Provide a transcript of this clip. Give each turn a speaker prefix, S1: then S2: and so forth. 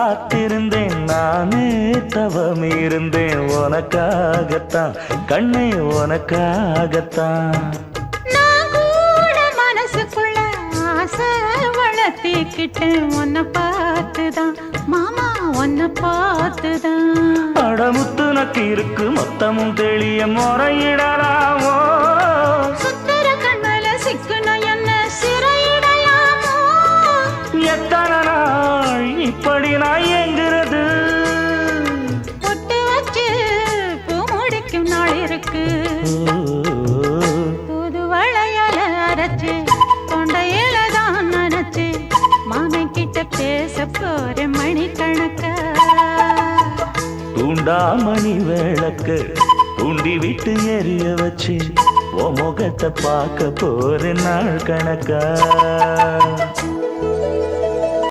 S1: காத்திருந்தேன் நானே தவம் இருந்தேன் உனக்காகத்தான் கண்ணே உனக்காகத்தான்
S2: நான் கூட மனசுக்குள்ள ஆசை வளர்த்திக்கிட்டேன் உன்னை பார்த்துதான் மாமா உன்னை பார்த்துதான்
S1: அடமுத்து நக்கு இருக்கு மொத்தமும் தெளிய முறையிடலாமோ
S2: சுத்தர கண்மல சிக்குன என்ன சிறையிடையாமோ
S1: எத்தனை நாள் இப்படி நான் எங்கிறது
S2: பொட்டு வச்சு பூ முடிக்கும் நாள் இருக்கு புது வளையல அரைச்சு கொண்டையில தான் நினைச்சு மாமன் கிட்ட பேச போற மணிக்கணக்கா
S1: தூண்டாமணி விளக்கு தூண்டி விட்டு எரிய வச்சு உன் முகத்தை பார்க்க போற நாள் கணக்கா